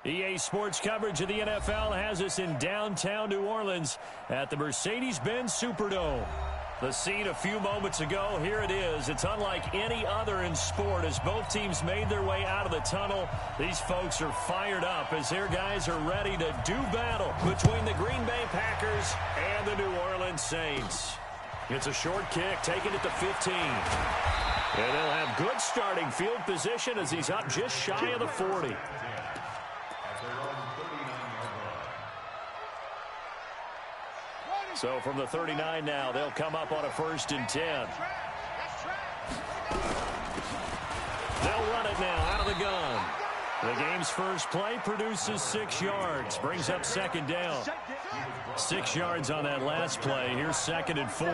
EA Sports coverage of the NFL has us in downtown New Orleans at the Mercedes-Benz Superdome. The scene a few moments ago, here it is. It's unlike any other in sport as both teams made their way out of the tunnel. These folks are fired up as their guys are ready to do battle between the Green Bay Packers and the New Orleans Saints. It's a short kick, taking it to 15. And they'll have good starting field position as he's up just shy of the 40. So from the 39 now, they'll come up on a 1st and 10. They'll run it now out of the gun. The game's first play produces 6 yards, brings up 2nd down. 6 yards on that last play. Here's 2nd and 4.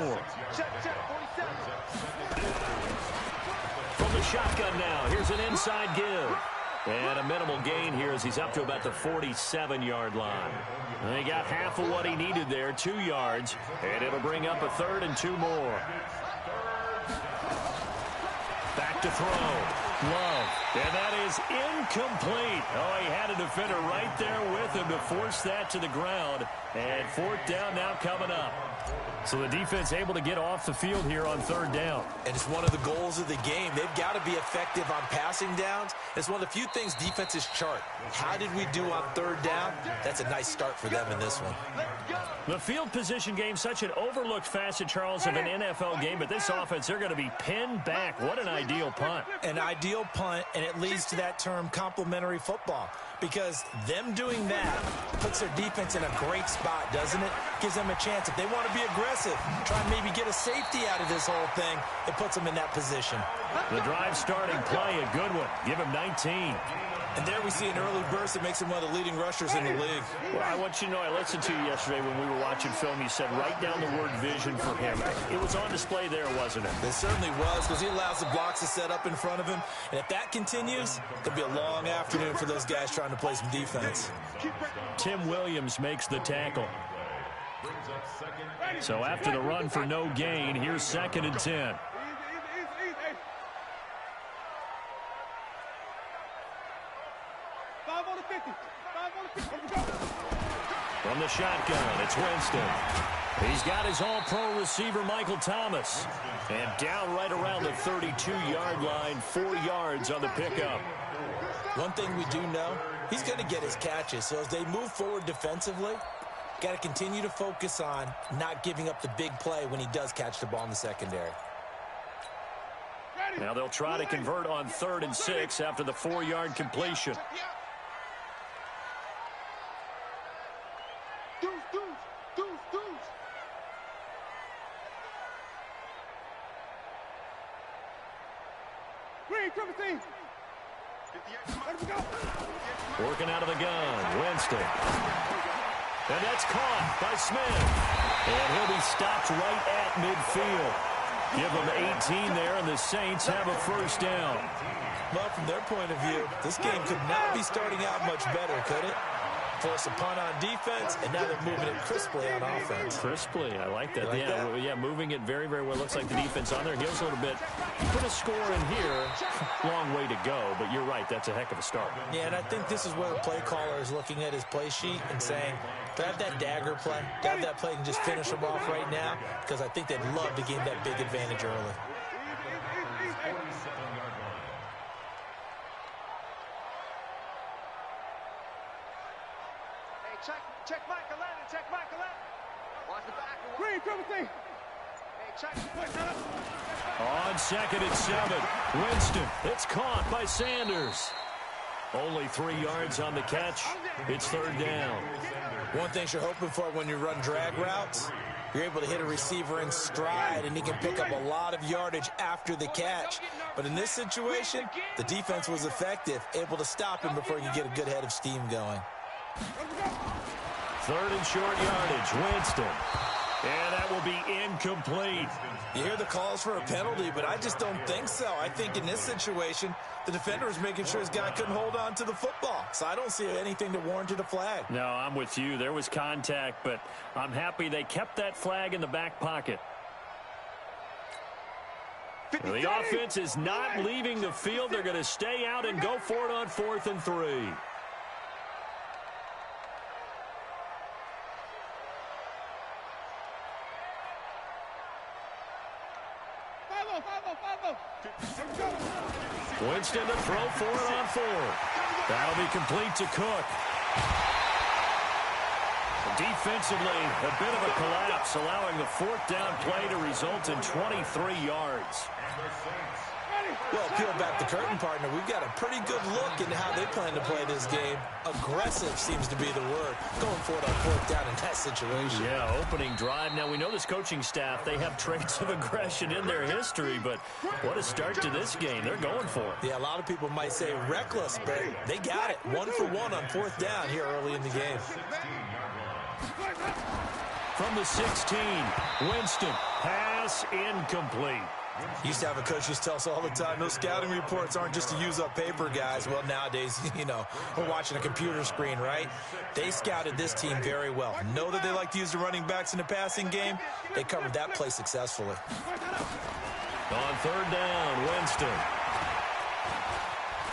From the shotgun now, here's an inside give. And a minimal gain here as he's up to about the 47-yard line. And he got half of what he needed there, 2 yards, and it'll bring up a 3rd and 2 more. Back to throw. Love. And that is incomplete. Oh, he had a defender right there with him to force that to the ground. And 4th down now coming up. So the defense able to get off the field here on 3rd down. And it's one of the goals of the game. They've got to be effective on passing downs. It's one of the few things defenses chart. How did we do on 3rd down? That's a nice start for them in this one. The field position game, such an overlooked facet, Charles, of an NFL game. But this offense, they're going to be pinned back. What an ideal punt. An ideal punt, and it leads to that term complementary football. Because them doing that puts their defense in a great spot, doesn't it? Gives them a chance. If they want to be aggressive, try and maybe get a safety out of this whole thing, it puts them in that position. The drive starting play, a good one. Give him 19. And there we see an early burst that makes him one of the leading rushers in the league. Well, I want you to know, I listened to you yesterday when we were watching film. You said write down the word vision for him. It was on display there, wasn't it? It certainly was, because he allows the blocks to set up in front of him. And if that continues, it'll be a long afternoon for those guys trying to play some defense. Tim Williams makes the tackle. So after the run for no gain, here's 2nd and 10. From the shotgun, it's Winston. He's got his all-pro receiver, Michael Thomas. And down right around the 32-yard line, 4 yards on the pickup. One thing we do know, he's going to get his catches. So as they move forward defensively, got to continue to focus on not giving up the big play when he does catch the ball in the secondary. Now they'll try to convert on 3rd and 6 after the 4-yard completion. Working out of the gun, Winston. And that's caught by Smith. And he'll be stopped right at midfield. Give them 18 there, and the Saints have a 1st down. Well, from their point of view, this game could not be starting out much better, could it? Force a punt on defense, and now they're moving it crisply on offense. Crisply, I like that. You like that? Yeah, moving it very, very well. Looks like the defense on their heels a little bit. You put a score in here, long way to go, but you're right, that's a heck of a start. Yeah, and I think this is where the play caller is looking at his play sheet and saying, do I have that dagger play? Do I have that play and just finish them off right now? Because I think they'd love to gain that big advantage early. Check Michael Lennon. Check Michael Lennon. Watch the back. Green, hey, check. On 2nd and 7, Winston. It's caught by Sanders. Only 3 yards on the catch. It's 3rd down. One thing you're hoping for when you run drag routes, you're able to hit a receiver in stride, and he can pick up a lot of yardage after the catch. But in this situation, the defense was effective, able to stop him before he could get a good head of steam going. 3rd and short yardage, Winston. And that will be incomplete. You hear the calls for a penalty, but I just don't think so. I think in this situation, the defender was making sure his guy couldn't hold on to the football. So I don't see anything that warranted a flag. No, I'm with you. There was contact, but I'm happy they kept that flag in the back pocket. The offense is not leaving the field. They're going to stay out and go for it on 4th and 3. Winston to throw for it on 4. That'll be complete to Cook. Defensively, a bit of a collapse, allowing the 4th down play to result in 23 yards. Well, peel back the curtain, partner. We've got a pretty good look into how they plan to play this game. Aggressive seems to be the word. Going for it on 4th down in that situation. Yeah, opening drive. Now, we know this coaching staff, they have traits of aggression in their history, but what a start to this game. They're going for it. Yeah, a lot of people might say reckless, but they got it. 1 for 1 on 4th down here early in the game. From the 16, Winston, pass incomplete. Used to have a coach used to tell us all the time, those scouting reports aren't just to use up paper, guys. Well, nowadays, we're watching a computer screen, right? They scouted this team very well. Know that they like to use the running backs in the passing game. They covered that play successfully. On 3rd down, Winston.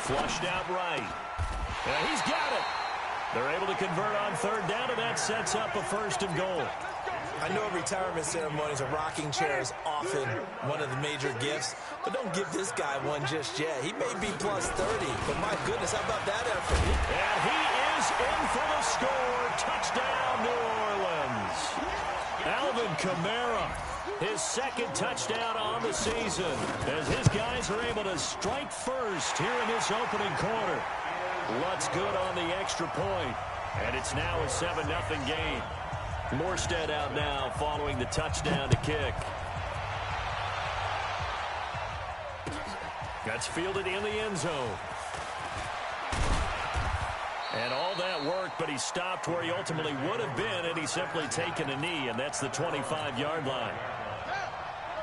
Flushed out right. And he's got it. They're able to convert on 3rd down, and that sets up a 1st and goal. I know retirement ceremonies, a rocking chair is often one of the major gifts, but don't give this guy one just yet. He may be plus 30, but my goodness, how about that effort? And he is in for the score. Touchdown, New Orleans. Alvin Kamara, his 2nd touchdown on the season, as his guys are able to strike first here in this opening quarter. Lutt's good on the extra point, and it's now a 7-0 game. Morstead out now following the touchdown to kick. That's fielded in the end zone. And all that work, but he stopped where he ultimately would have been, and he's simply taken a knee, and that's the 25-yard line.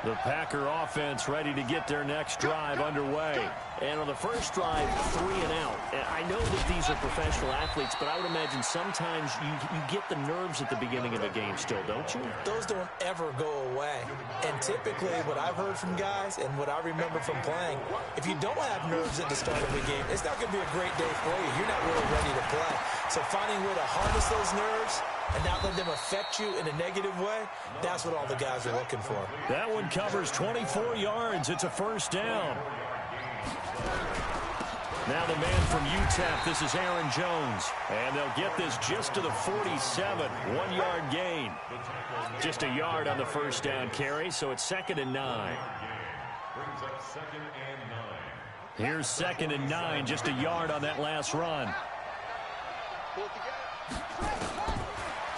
The Packer offense ready to get their next drive underway. And on the first drive, 3 and out. And I know that these are professional athletes, but I would imagine sometimes you get the nerves at the beginning of a game still, don't you? Those don't ever go away. And typically, what I've heard from guys and what I remember from playing, if you don't have nerves at the start of a game, it's not going to be a great day for you. You're not really ready to play. So finding a way to harness those nerves and not let them affect you in a negative way, that's what all the guys are looking for. That one covers 24 yards. It's a 1st down. Now the man from UTEP, this is Aaron Jones. And they'll get this just to the 47, 1-yard gain. Just a yard on the 1st down carry, so it's 2nd and 9. Here's 2nd and 9, just a yard on that last run.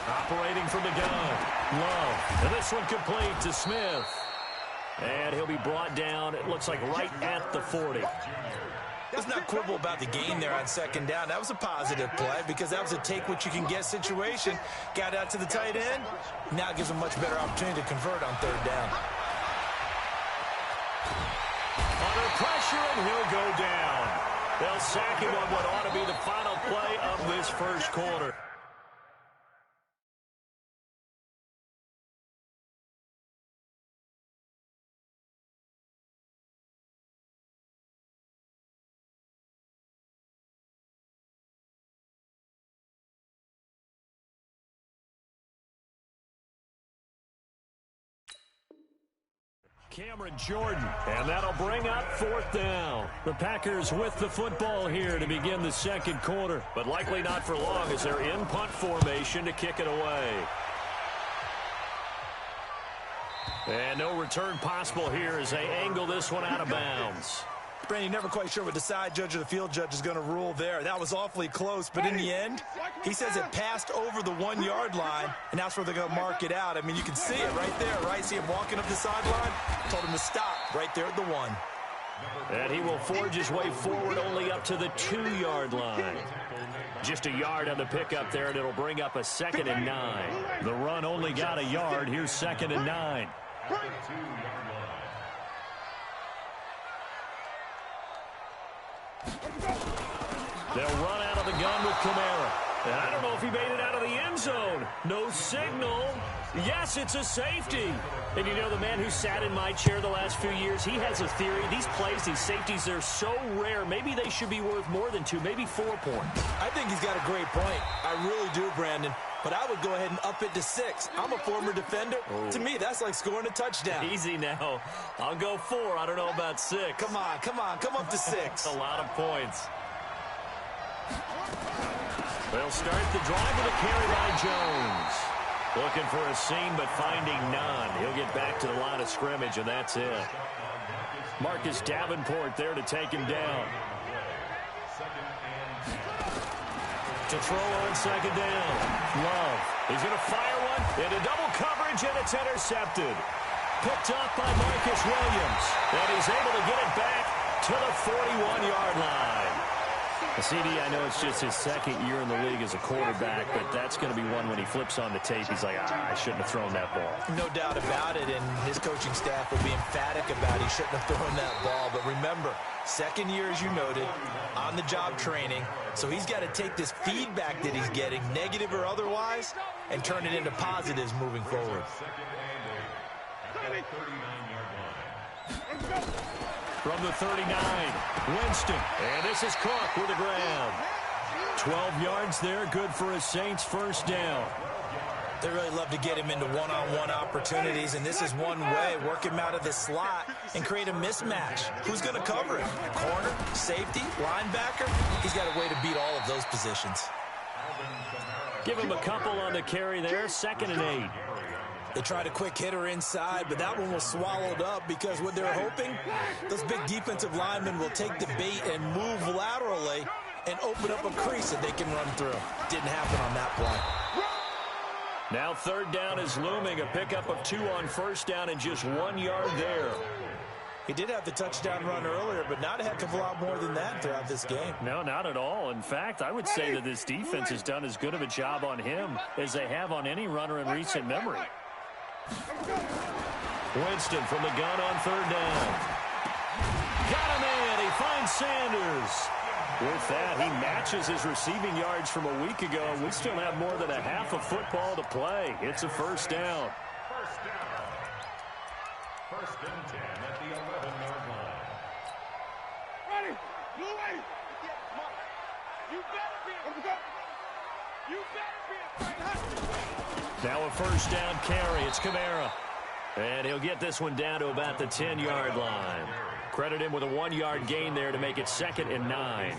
Operating from the gun, Love. And this one complete to Smith. And he'll be brought down, it looks like right at the 40. Let's not quibble about the gain there on 2nd down. That was a positive play because that was a take-what-you-can-get situation. Got out to the tight end. Now it gives him a much better opportunity to convert on 3rd down. Under pressure, and he'll go down. They'll sack him on what ought to be the final play of this 1st quarter. Cameron Jordan, and that'll bring up 4th down. The Packers with the football here to begin the 2nd quarter, but likely not for long as they're in punt formation to kick it away. And no return possible here as they angle this one out of bounds. Brandon, never quite sure what the side judge or the field judge is going to rule there. That was awfully close, but in the end, he says it passed over the 1-yard line, and that's where they're going to mark it out. I mean, you can see it right there, right? See him walking up the sideline? Told him to stop right there at the 1. And he will forge his way forward only up to the 2-yard line. Just a yard on the pickup there, and it'll bring up a 2nd and 9. The run only got a yard. Here's 2nd and 9. They'll run out of the gun with Kamara. And I don't know if he made it out of the end zone. No signal. Yes, it's a safety. And you know, the man who sat in my chair the last few years, he has a theory. These plays, these safeties, they're so rare. Maybe they should be worth more than 2, maybe 4 points. I think he's got a great point. I really do, Brandon. but I would go ahead and up it to 6. I'm a former defender. Oh. To me, that's like scoring a touchdown. Easy now. I'll go 4. I don't know about 6. Come on, come up to 6. A lot of points. They'll start the drive with a carry by Jones. Looking for a seam, but finding none. He'll get back to the line of scrimmage, and that's it. Marcus Davenport there to take him down. To throw on second down. Love. He's going to fire one into double coverage, and it's intercepted. Picked up by Marcus Williams. And he's able to get it back to the 41-yard line. CD, I know it's just his second year in the league as a quarterback, but that's going to be one when he flips on the tape. He's like, I shouldn't have thrown that ball. No doubt about it, and his coaching staff will be emphatic about he shouldn't have thrown that ball. But remember, second year, as you noted, on-the-job training, so he's got to take this feedback that he's getting, negative or otherwise, and turn it into positives moving forward. From the 39, Winston. And this is Cook with the ground. 12 yards there, good for a Saints first down. They really love to get him into one-on-one opportunities, and this is one way, work him out of the slot and create a mismatch. Who's going to cover him? Corner, safety, linebacker? He's got a way to beat all of those positions. Give him a couple on the carry there, 2nd and 8. They tried a quick hitter inside, but that one was swallowed up because what they're hoping, those big defensive linemen will take the bait and move laterally and open up a crease that they can run through. Didn't happen on that play. Now 3rd down is looming, a pickup of 2 on first down and just 1 yard there. He did have the touchdown run earlier, but not a heck of a lot more than that throughout this game. No, not at all. In fact, I would say that this defense has done as good of a job on him as they have on any runner in recent memory. Winston from the gun on 3rd down. Got him in. He finds Sanders. With that, he matches his receiving yards from a week ago. We still have more than a half of football to play. It's a first down. First and 10 at the 11-yard line. Ready? You ready? You better be. You better be. Now a first down carry. It's Kamara. And he'll get this one down to about the 10-yard line. Credit him with a 1-yard gain there to make it 2nd and 9.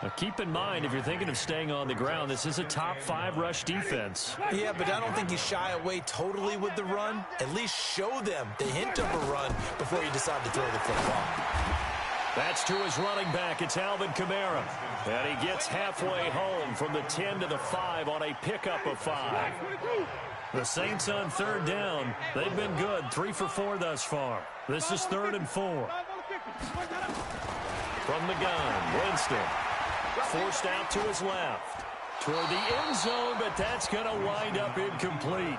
Now keep in mind, if you're thinking of staying on the ground, this is a top 5 rush defense. Yeah, but I don't think you shy away totally with the run. At least show them the hint of a run before you decide to throw the football. That's to his running back. It's Alvin Kamara. And he gets halfway home from the 10 to the 5 on a pickup of 5. The Saints on 3rd down. They've been good. 3 for 4 thus far. This is 3rd and 4. From the gun, Winston. Forced out to his left. Toward the end zone, but that's going to wind up incomplete.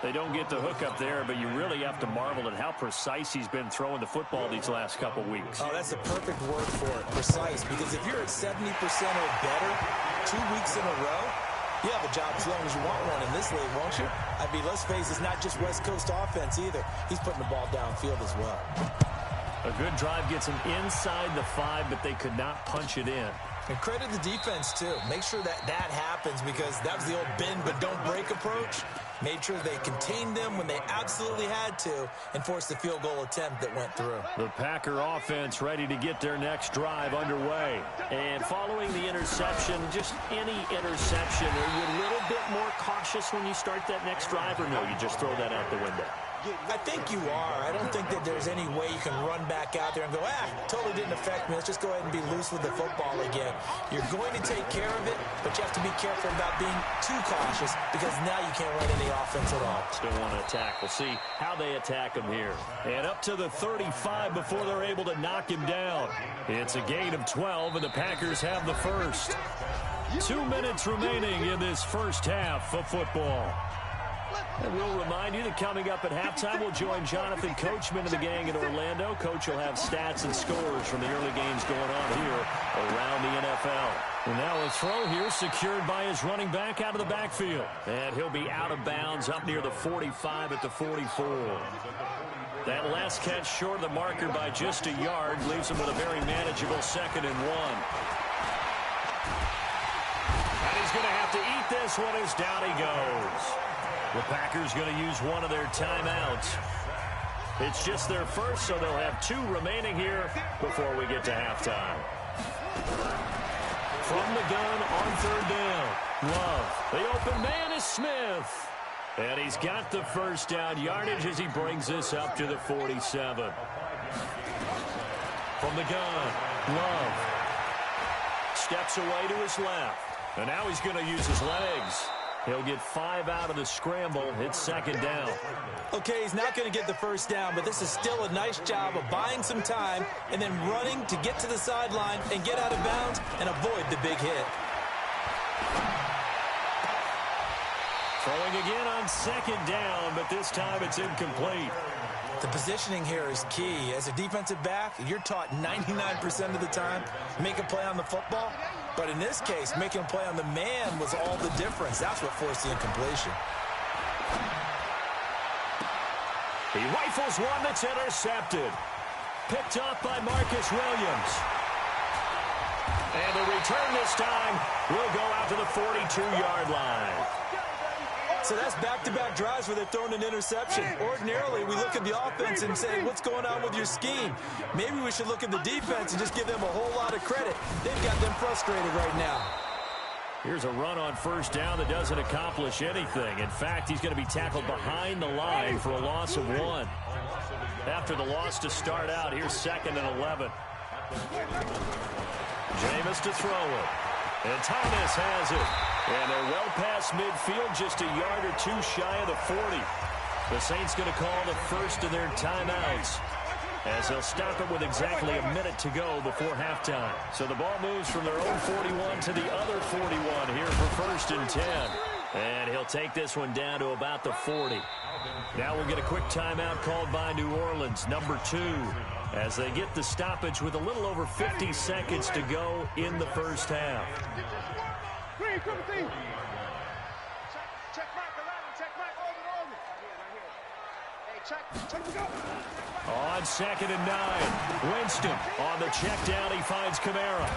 They don't get the hook up there, but you really have to marvel at how precise he's been throwing the football these last couple weeks. Oh, that's the perfect word for it, precise, because if you're at 70% or better 2 weeks in a row, you have a job as long as you want one in this league, won't you? I mean, let's face it, it's not just West Coast offense either. He's putting the ball downfield as well. A good drive gets him inside the 5, but they could not punch it in. And credit the defense, too. Make sure that that happens because that was the old bend but don't break approach. Made sure they contained them when they absolutely had to and forced the field goal attempt that went through. The Packer offense ready to get their next drive underway. And following the interception, just any interception, are you a little bit more cautious when you start that next drive, or no, you just throw that out the window? I think you are. I don't think that there's any way you can run back out there and go, totally didn't affect me. Let's just go ahead and be loose with the football again. You're going to take care of it, but you have to be careful about being too cautious because now you can't run any offense at all. Still want to attack. We'll see how they attack him here. And up to the 35 before they're able to knock him down. It's a gain of 12, and the Packers have the first. 2 minutes remaining in this first half of football. And we'll remind you that coming up at halftime, we'll join Jonathan Coachman of the gang in Orlando. Coach will have stats and scores from the early games going on here around the NFL. And now a throw here secured by his running back out of the backfield. And he'll be out of bounds up near the 45 at the 44. That last catch short of the marker by just a yard leaves him with a very manageable 2nd and 1. And he's going to have to eat take this one as down he goes. The Packers going to use one of their timeouts. It's just their first, so they'll have 2 remaining here before we get to halftime. From the gun on 3rd down. Love. The open man is Smith. And he's got the first down yardage as he brings this up to the 47. From the gun, Love. Steps away to his left. And now he's going to use his legs. He'll get 5 out of the scramble. It's 2nd down. Okay, he's not going to get the first down, but this is still a nice job of buying some time and then running to get to the sideline and get out of bounds and avoid the big hit. Throwing again on 2nd down, but this time it's incomplete. The positioning here is key. As a defensive back, you're taught 99% of the time, make a play on the football. But in this case, making a play on the man was all the difference. That's what forced the incompletion. He rifles one that's intercepted. Picked up by Marcus Williams. And the return this time will go out to the 42-yard line. So that's back-to-back drives where they're throwing an interception. Ordinarily, we look at the offense and say, what's going on with your scheme? Maybe we should look at the defense and just give them a whole lot of credit. They've got them frustrated right now. Here's a run on 1st down that doesn't accomplish anything. In fact, he's going to be tackled behind the line for a loss of 1. After the loss to start out, here's 2nd and 11. Jameis to throw it. And Thomas has it. And they're well past midfield, just a yard or 2 shy of the 40. The Saints going to call the first of their timeouts, as they'll stop it with exactly a minute to go before halftime. So the ball moves from their own 41 to the other 41 here for 1st and 10. And he'll take this one down to about the 40. Now we'll get a quick timeout called by New Orleans, number 2, as they get the stoppage with a little over 50 seconds to go in the first half. Check Mike 11, check Mike over. Hey, check the go. On 2nd and 9, Winston on the check down. He finds Kamara.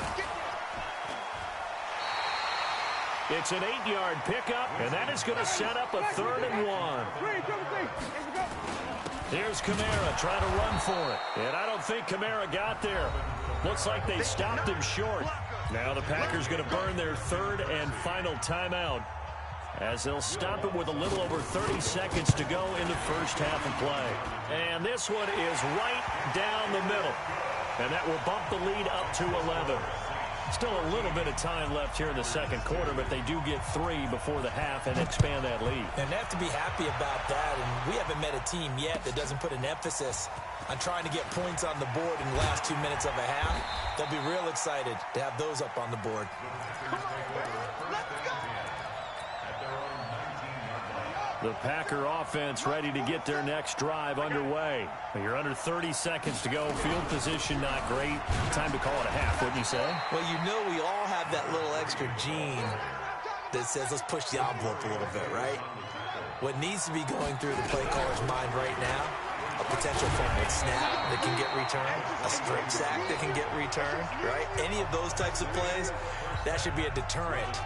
It's an 8-yard pickup, and that is going to set up a 3rd and 1. Here's Kamara trying to run for it, and I don't think Kamara got there. Looks like they stopped him short. Now the Packers going to burn their 3rd and final timeout, as they'll stop it with a little over 30 seconds to go in the first half of play. And this one is right down the middle, and that will bump the lead up to 11. Still a little bit of time left here in the 2nd quarter, but they do get 3 before the half and expand that lead. And they have to be happy about that, and we haven't met a team yet that doesn't put an emphasis on trying to get points on the board in the last 2 minutes of a half. They'll be real excited to have those up on the board. The Packer offense ready to get their next drive underway. You're under 30 seconds to go. Field position not great. Time to call it a half, wouldn't you say? Well, you know we all have that little extra gene that says let's push the envelope a little bit, right? What needs to be going through the play caller's mind right now, a potential fumbled snap that can get returned, a strip sack that can get returned, right? Any of those types of plays, that should be a deterrent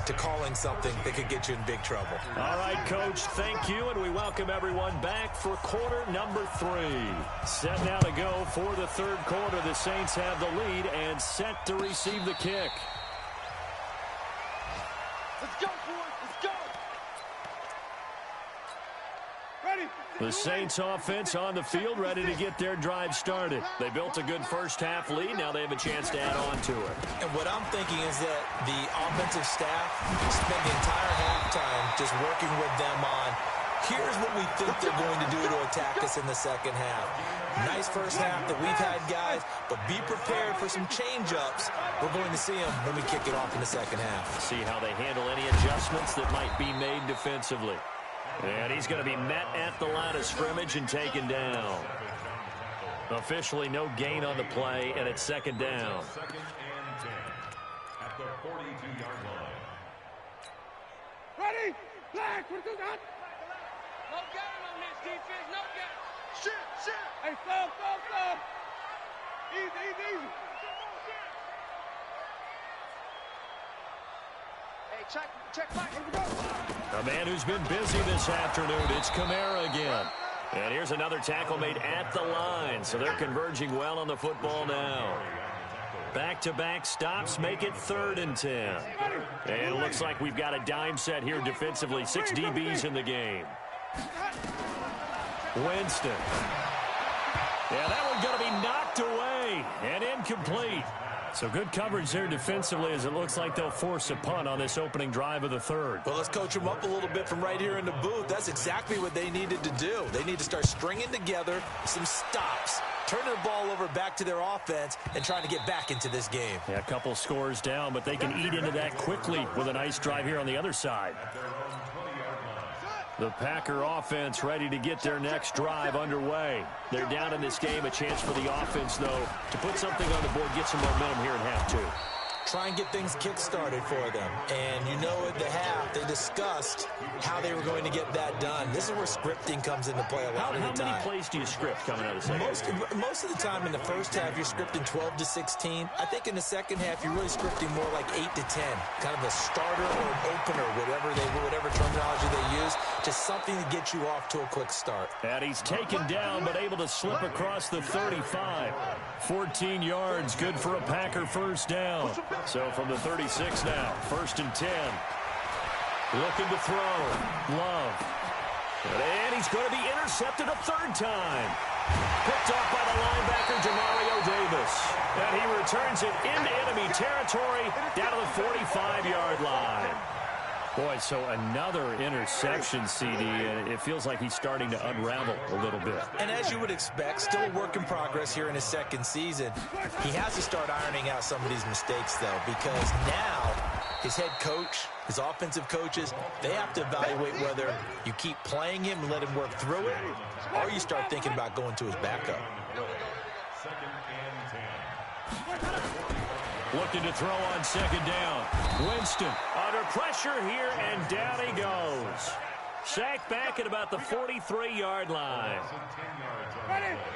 to calling something that could get you in big trouble. All right, Coach, thank you, and we welcome everyone back for quarter number 3. Set now to go for the 3rd quarter. The Saints have the lead and set to receive the kick. Let's go, boys. Let's go. Ready. The Saints offense on the field, ready to get their drive started. They built a good first half lead. Now they have a chance to add on to it. And what I'm thinking is that the offensive staff spent the entire halftime just working with them on, here's what we think they're going to do to attack us in the second half. Nice first half that we've had, guys, but be prepared for some change-ups. We're going to see them when we kick it off in the second half. See how they handle any adjustments that might be made defensively. And he's going to be met at the line of scrimmage and taken down. Officially no gain on the play, and it's 2nd down. 2nd and 10 at the 42-yard line. Ready. Black. What do you got? No game on this defense. No game. Shit. Hey, stop. Easy. Hey, Check back. A man who's been busy this afternoon. It's Kamara again. And here's another tackle made at the line. So they're converging well on the football now. Back-to-back stops make it 3rd and 10. And it looks like we've got a dime set here defensively. 6 DBs in the game. Winston. Yeah, that one's going to be knocked away and incomplete. So good coverage there defensively as it looks like they'll force a punt on this opening drive of the 3rd. Well, let's coach them up a little bit from right here in the booth. That's exactly what they needed to do. They need to start stringing together some stops, turning the ball over back to their offense, and trying to get back into this game. Yeah, a couple scores down, but they can eat into that quickly with a nice drive here on the other side. The Packer offense ready to get their next drive underway. They're down in this game. A chance for the offense, though, to put something on the board, get some momentum here in half 2. Try and get things kick-started for them. And you know at the half, they discussed how they were going to get that done. This is where scripting comes into play a lot of the time. How many plays do you script coming out of the second? Most of the time in the first half, you're scripting 12 to 16. I think in the second half, you're really scripting more like 8 to 10. Kind of a starter or an opener, whatever terminology they use. Just something to get you off to a quick start. And he's taken down, but able to slip across the 35. 14 yards, good for a Packer first down. So from the 36 now, 1st and 10. Looking to throw. Love. And he's going to be intercepted a 3rd time. Picked off by the linebacker, Demario Davis. And he returns it into enemy territory down to the 45-yard line. Boy, so another interception, CD, and it feels like he's starting to unravel a little bit. And as you would expect, still a work in progress here in his 2nd season. He has to start ironing out some of these mistakes, though, because now his head coach, his offensive coaches, they have to evaluate whether you keep playing him and let him work through it, or you start thinking about going to his backup. 2nd and 10. Looking to throw on 2nd down. Winston under pressure here, and down he goes. Sacked back at about the 43-yard line.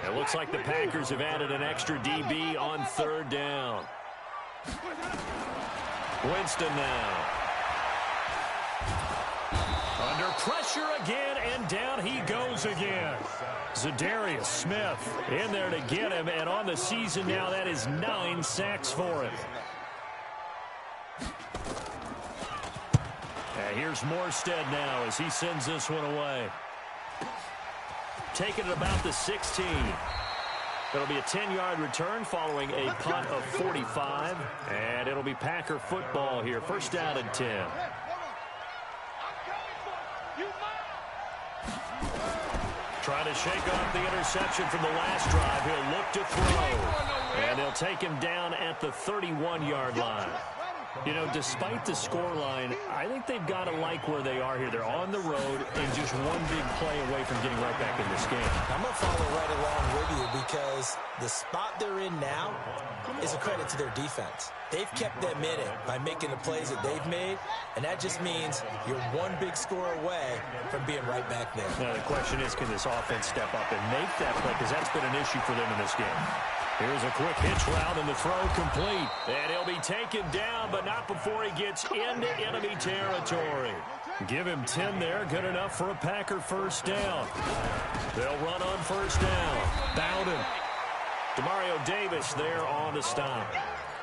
It looks like the Packers have added an extra DB on 3rd down. Winston now. Under pressure again, and down he goes again. Zadarius Smith in there to get him, and on the season now, that is 9 sacks for him. And here's Morstead now as he sends this one away. Taking it about the 16. It'll be a 10-yard return following a punt of 45, and it'll be Packer football here. 1st down and 10. Trying to shake off the interception from the last drive. He'll look to throw. And they'll take him down at the 31-yard line. You know, despite the scoreline, I think they've got to like where they are here. They're on the road and just one big play away from getting right back in this game. I'm going to follow right along with you because the spot they're in now is a credit to their defense. They've kept them in it by making the plays that they've made, and that just means you're one big score away from being right back there. Now, the question is, can this offense step up and make that play? Because that's been an issue for them in this game. Here's a quick hitch route, and the throw complete. And he'll be taken down, but not before he gets into enemy territory. Give him 10 there. Good enough for a Packer first down. They'll run on 1st down. Bowden. Demario Davis there on the stop.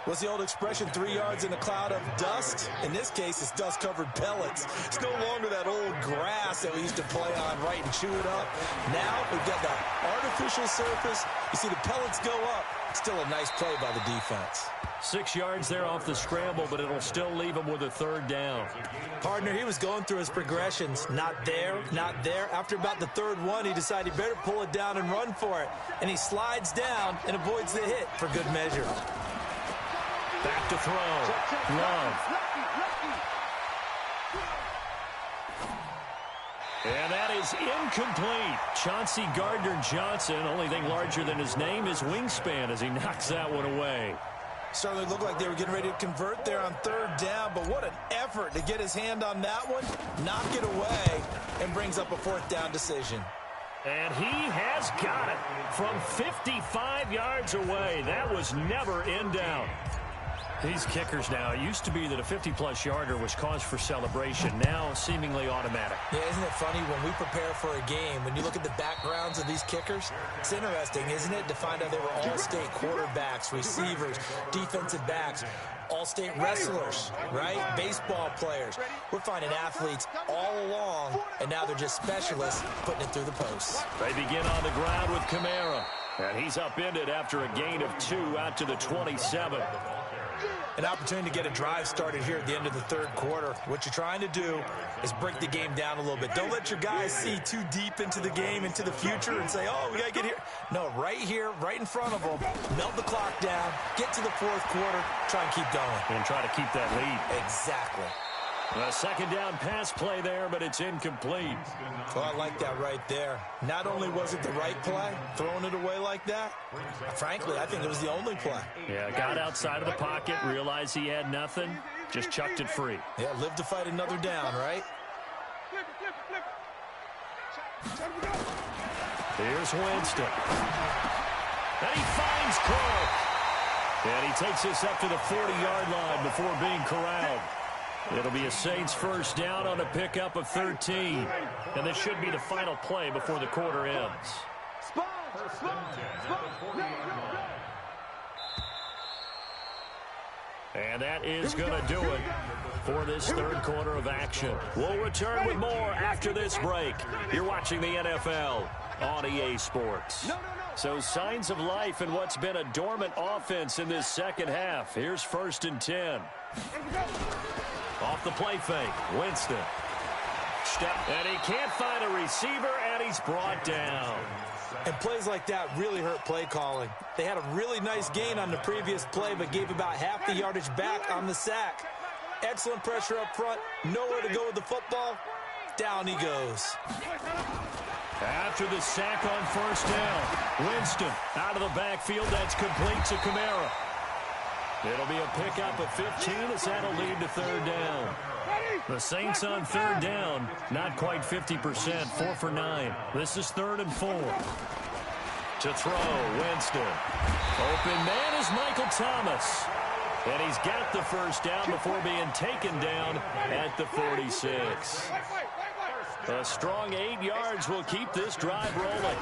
What's the old expression, 3 yards in a cloud of dust? In this case, it's dust-covered pellets. It's no longer that old grass that we used to play on, right, and chew it up. Now we've got the artificial surface. You see the pellets go up. Still a nice play by the defense. 6 yards there off the scramble, but it'll still leave him with a 3rd down. Partner, he was going through his progressions. Not there, not there. After about the 3rd one, he decided he better pull it down and run for it. And he slides down and avoids the hit for good measure. Back to throw. Love. And that is incomplete. Chauncey Gardner-Johnson, only thing larger than his name is wingspan as he knocks that one away. Certainly looked like they were getting ready to convert there on 3rd down, but what an effort to get his hand on that one, knock it away, and brings up a 4th down decision. And he has got it from 55 yards away. That was never in doubt. These kickers now, it used to be that a 50-plus yarder was cause for celebration. Now, seemingly automatic. Yeah, isn't it funny when we prepare for a game, when you look at the backgrounds of these kickers, it's interesting, isn't it, to find out they were all-state quarterbacks, receivers, defensive backs, all-state wrestlers, right? Baseball players. We're finding athletes all along, and now they're just specialists putting it through the posts. They begin on the ground with Kamara, and he's upended after a gain of 2 out to the 27. An opportunity to get a drive started here at the end of the third quarter. What you're trying to do is break the game down a little bit. Don't let your guys see too deep into the game, into the future, and say, oh, we got to get here. No, right here, right in front of them, melt the clock down, get to the fourth quarter, try and keep going. And try to keep that lead. Exactly. A second down pass play there, but it's incomplete. Well, I like that right there. Not only was it the right play, throwing it away like that, frankly, I think it was the only play. Yeah, got outside of the pocket, realized he had nothing, just chucked it free. Yeah, live to fight another down, right? Here's Winston. And he finds Cook. And he takes us up to the 40-yard line before being corralled. It'll be a Saints first down on a pickup of 13. And this should be the final play before the quarter ends. And that is going to do it for this third quarter of action. We'll return with more after this break. You're watching the NFL on EA Sports. So signs of life in what's been a dormant offense in this second half. Here's 1st and 10. Off the play fake, Winston. And he can't find a receiver, and he's brought down. And plays like that really hurt play calling. They had a really nice gain on the previous play, but gave about half the yardage back on the sack. Excellent pressure up front, nowhere to go with the football. Down he goes. After the sack on first down, Winston out of the backfield. That's complete to Kamara. It'll be a pickup of 15 as that'll lead to third down. The Saints on third down, not quite 50%, 4 for 9. This is 3rd and 4. To throw, Winston. Open man is Michael Thomas. And he's got the first down before being taken down at the 46. A strong 8 yards will keep this drive rolling.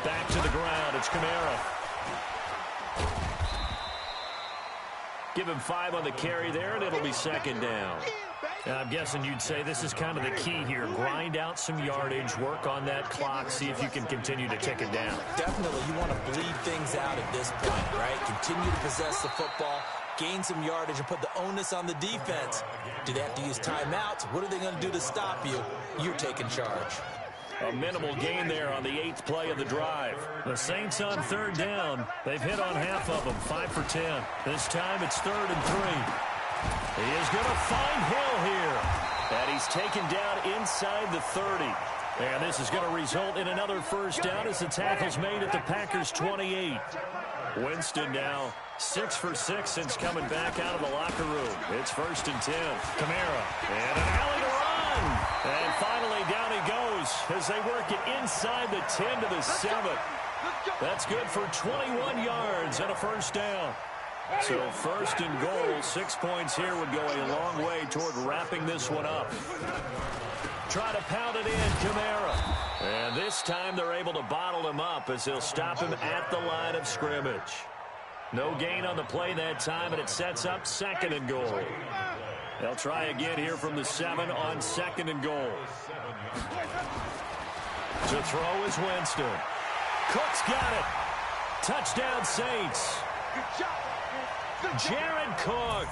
Back to the ground, it's Kamara. Give him 5 on the carry there, and it'll be second down. Now, I'm guessing you'd say this is kind of the key here. Grind out some yardage, work on that clock, see if you can continue to tick it down. Definitely, you want to bleed things out at this point, right? Continue to possess the football, gain some yardage, and put the onus on the defense. Do they have to use timeouts? What are they going to do to stop you? You're taking charge. A minimal gain there on the 8th play of the drive. The Saints on third down. They've hit on half of them, 5 for 10. This time it's 3rd and 3. He is going to find Hill here. And he's taken down inside the 30. And this is going to result in another first down as the tackle's made at the Packers' 28. Winston now 6 for 6 since coming back out of the locker room. It's 1st and 10. Kamara. And an alley to run. And finally down he goes as they work it inside the 10 to the 7. That's good for 21 yards and a first down. So 1st and goal, 6 points here would go a long way toward wrapping this one up. Try to pound it in, Kamara. And this time they're able to bottle him up as they'll stop him at the line of scrimmage. No gain on the play that time, and it sets up 2nd and goal. They'll try again here from the 7 on 2nd and goal. To throw is Winston. Cook's got it. Touchdown Saints. Jared Cook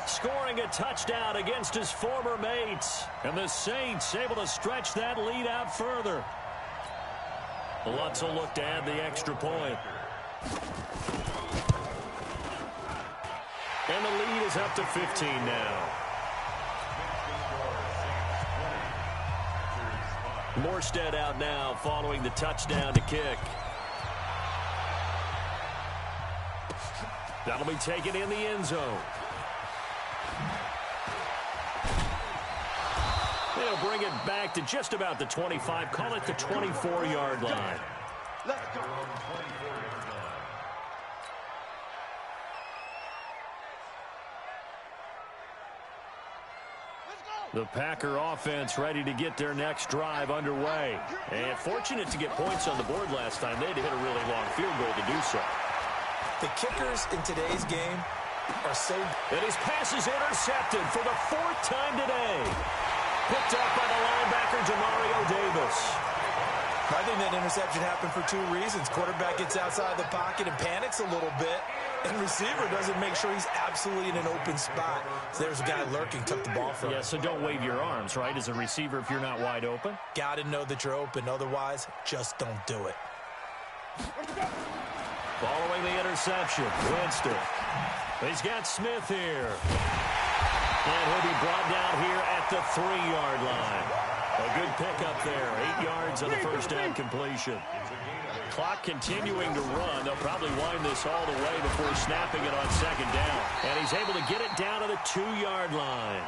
scoring a touchdown against his former mates. And the Saints able to stretch that lead out further. Lutz will look to add the extra point. And the lead is up to 15 now. Morstead out now following the touchdown to kick. That'll be taken in the end zone. They'll bring it back to just about the 25. Call it the 24-yard line. The Packer offense ready to get their next drive underway. And fortunate to get points on the board last time. They had to hit a really long field goal to do so. The kickers in today's game are so... And his pass is intercepted for the 4th time today. Picked up by the linebacker, Demario Davis. I think that interception happened for 2 reasons. Quarterback gets outside the pocket and panics a little bit. And receiver doesn't make sure he's absolutely in an open spot. So there's a guy lurking, took the ball from him. Yeah, so don't wave your arms, right, as a receiver if you're not wide open. Got to know that you're open. Otherwise, just don't do it. Following the interception, Winston. He's got Smith here. And he'll be brought down here at the 3-yard line. A good pickup there. 8 yards on the first down completion. Clock continuing to run. They'll probably wind this all the way before snapping it on 2nd down. And he's able to get it down to the 2-yard line.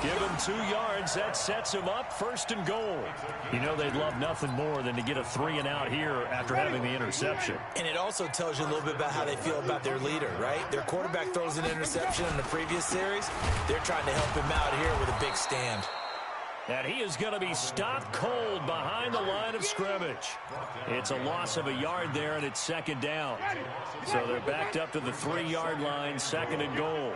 Give him 2 yards. That sets him up 1st and goal. You know they'd love nothing more than to get a 3-and-out here after having the interception. And it also tells you a little bit about how they feel about their leader, right? Their quarterback throws an interception in the previous series. They're trying to help him out here with a big stand. And he is going to be stopped cold behind the line of scrimmage. It's a loss of a yard there, and it's 2nd down. So they're backed up to the 3-yard line, 2nd and goal.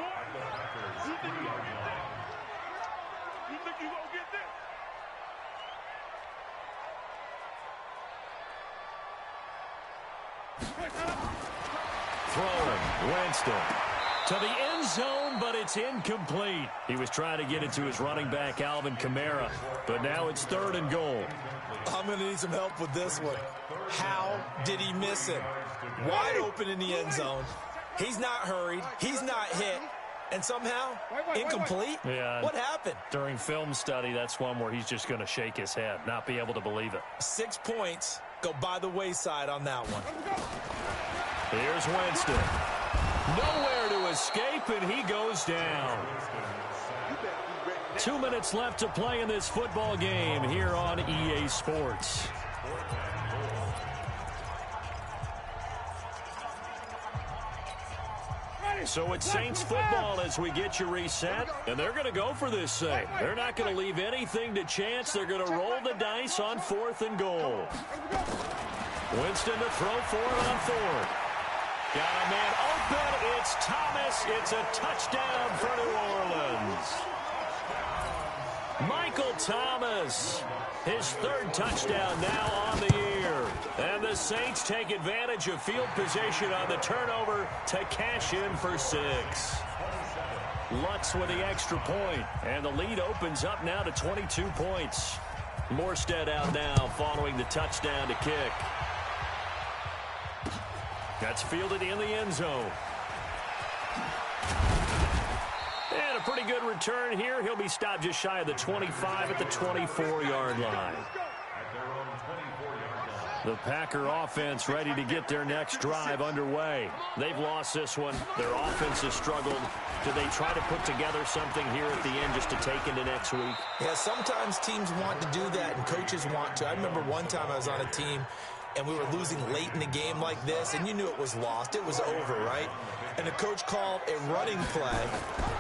Throwing, Winston. To the end zone, but it's incomplete. He was trying to get it to his running back, Alvin Kamara, but now it's 3rd and goal. I'm going to need some help with this one. How did he miss him? Wide open in the end zone. He's not hurried. He's not hit. And somehow, incomplete? Yeah. What happened? During film study, that's one where he's just going to shake his head, not be able to believe it. 6 points go by the wayside on that one. Here's Winston. Nowhere to escape, and he goes down. 2 minutes left to play in this football game here on EA Sports. So it's Saints football as we get you reset, and they're going to go for this thing. They're not going to leave anything to chance. They're going to roll the dice on 4th and goal. Winston to throw for it on 4th. Got a man open. It's Thomas. It's a touchdown for New Orleans. Michael Thomas, his 3rd touchdown now on the year. And the Saints take advantage of field position on the turnover to cash in for 6. Lutz with the extra point, and the lead opens up now to 22 points. Morstead out now following the touchdown to kick. That's fielded in the end zone. And a pretty good return here. He'll be stopped just shy of the 25 at the 24-yard line. The Packer offense ready to get their next drive underway. They've lost this one. Their offense has struggled. Do they try to put together something here at the end just to take into next week? Yeah, sometimes teams want to do that and coaches want to. I remember one time I was on a team and we were losing late in the game like this, and you knew it was lost. It was over, right? And the coach called a running play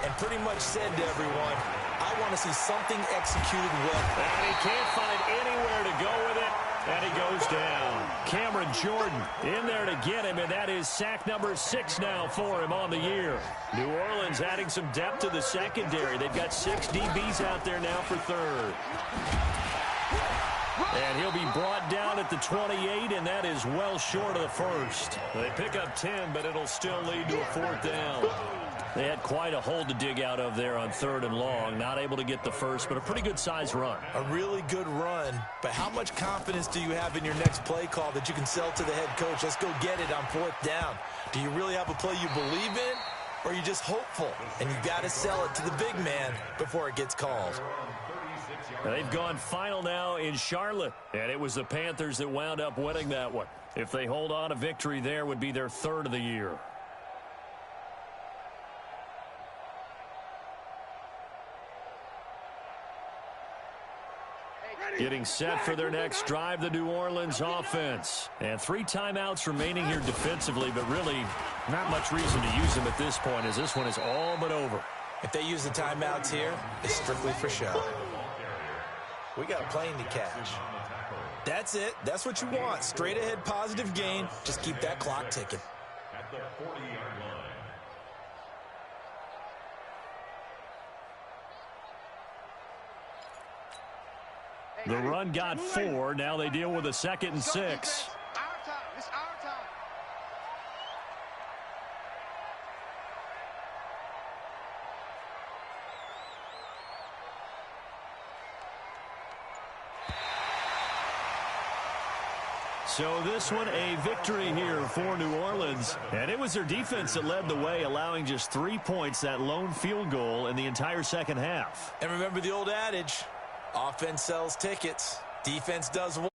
and pretty much said to everyone, I want to see something executed well. And he can't find anywhere to go with it, and he goes down. Cameron Jordan in there to get him, and that is sack number 6 now for him on the year. New Orleans adding some depth to the secondary. They've got 6 DBs out there now for 3rd. And he'll be brought down at the 28, and that is well short of the 1st. They pick up 10, but it'll still lead to a 4th down. They had quite a hole to dig out of there on 3rd and long. Not able to get the 1st, but a pretty good-sized run. A really good run, but how much confidence do you have in your next play call that you can sell to the head coach? Let's go get it on 4th down. Do you really have a play you believe in, or are you just hopeful? And you got to sell it to the big man before it gets called. They've gone final now in Charlotte, and it was the Panthers that wound up winning that one. If they hold on, a victory there would be their 3rd of the year. Getting set for their next drive, the New Orleans offense. And 3 timeouts remaining here defensively, but really not much reason to use them at this point as this one is all but over. If they use the timeouts here, it's strictly for show. We got a plane to catch. That's it. That's what you want. Straight ahead positive gain. Just keep that clock ticking. At the 40-yard line. The run got 4. Now they deal with a 2nd and 6. Our time. It's our time. So this one a victory here for New Orleans. And it was their defense that led the way, allowing just 3 points, that lone field goal in the entire second half. And remember the old adage, offense sells tickets, defense does what?